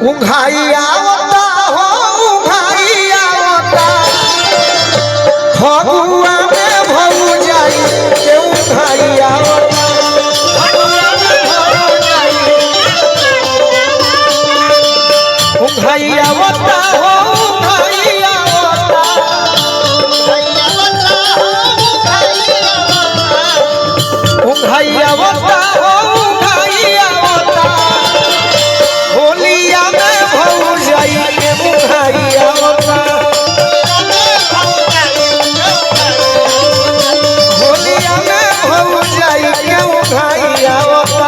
उघाइया होता हो उघाइया होता फगुआ में भऊ जाई के उघाइया होता उघाइया होता हो उघाइया होता उघाइया होता हो उघाइया होता होलिया में भऊ जाई के उघाइया होता होलिया में भऊ जाई के उघाइया होता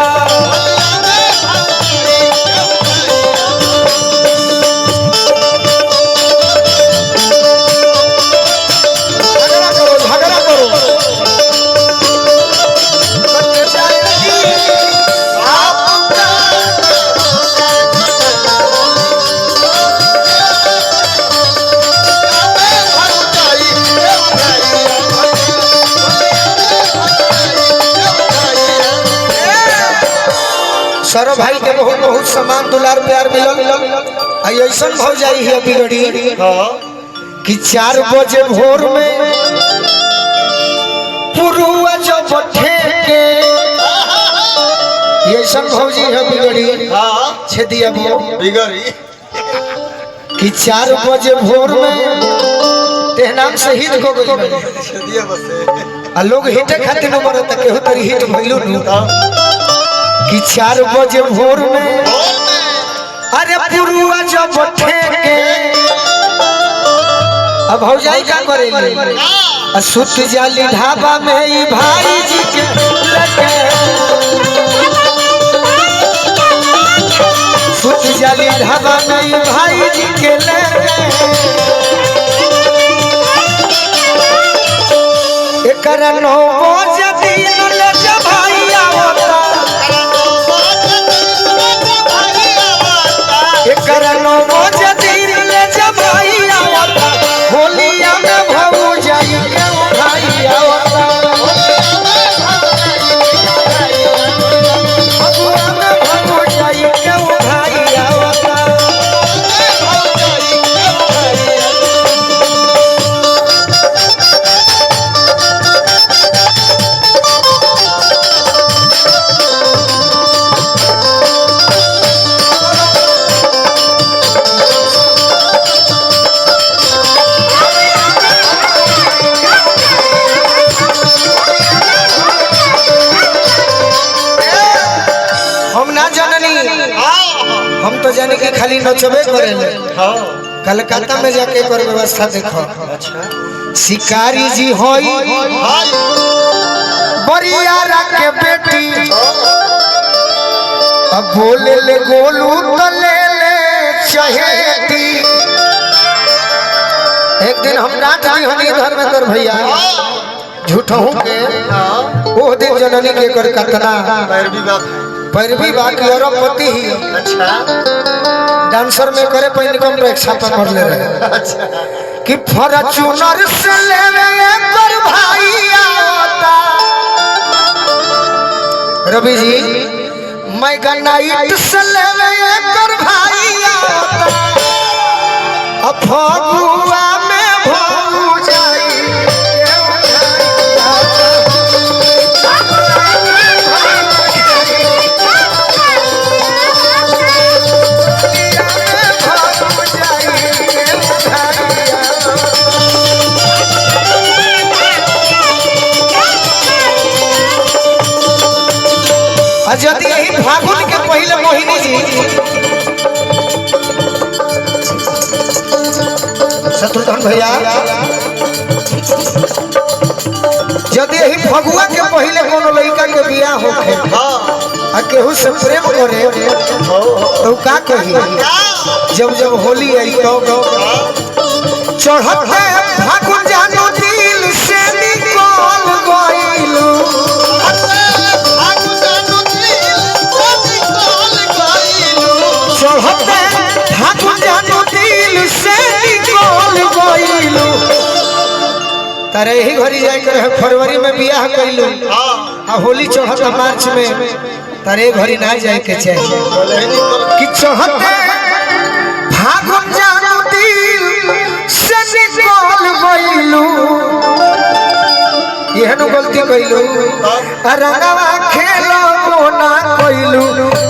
सरो भाई के बहुत बहुत सम्मान दुलार प्यार मिलल ऐसा भाव जाई है बिगड़ी कि 4 बजे भोर में पुरुआ जो बठे के ऐसा भाव जी है बिगड़ी छेदिया बिगड़ी कि 4 बजे भोर में ते नाम शहीद हो गई छेदिया बसे आ लोग हिटे खातिर नंबर तक केहू तरी हिट भइलु नु कि 4 बजे भोर में अरे पुरुआ जब बठे के अब हो जाई का करेली सुत जाली ढाबा में ई भाई जी के लगे सुत जाली ढाबा में ई भाई जी के लगे एकरा 9 बजे दिन ले जा भाई आवता एकरा 9 बजे दिन ले जा भाई आवता होलिया में भऊ जाई के भाई आवता फगुआ में भऊ जाई के भाई आवता हम तो जाने कि खाली नचबे करेले कलकत्ता में जाके कर व्यवस्था देखो अच्छा शिकारी जी होई बरियारा के बेटी अब बोले ले गोलू तो ले ले चहेती एक दिन हम नाच दी हनी धर्मेंद्र भैया झूठा हूं के वो दिन जननी के कर कतना पैरवी बाकी औरपति ही अच्छा डांसर में करे पहले कम परीक्षा पर कर ले रहे अच्छा कि फॉर्च्यूनर से लेवे कर भाई आता रवि जी मैं गनाइट से लेवे कर भाई आता अब फगुआ में भऊ जाई यदि यही फागुन के पहले मोहिनी जी शत्रुघ्न भैया यदि यही फगुआ के पहले कोनो लड़का के बियाह होखे आ केहू से प्रेम करे तो का कही जब जब होली आई तो चढ़ते फागुन जानो दिल से निकल गइलू चढ़ते फागुन जानो दिल से निकल गइलू तारे ही घरी जाए करे फरवरी में बियाह कइलू आ होली चढ़ता मार्च में तारे घरी ना जाए के चाहिए कि चढ़ते फागुन जानू दिल से निकल गइलू एहनो गलती कइलू रंगवा खेलो ना कइलू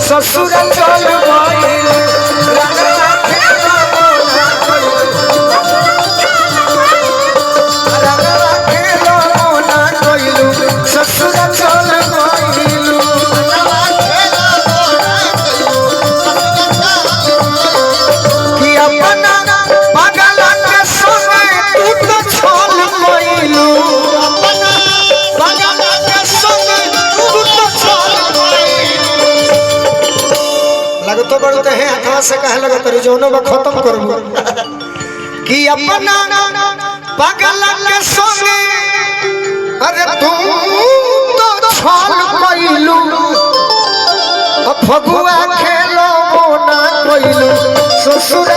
ससुर चल गइलू रंगवा खेलो ना कइलू रंगवा खेलो ना कइलू ससुर चल गइलू रंगवा खेलो ना कइलू कि अपना पागल के संगे तू तो छोड़ गइलू लगतो बड़ते हैं हाथ से कहे लगा तेरे जोनो में खत्म करूँ कि अपना पागल के संगे अरे तुम तो छोड़ गइलू फगुआ खेलो ना कइलू ससुर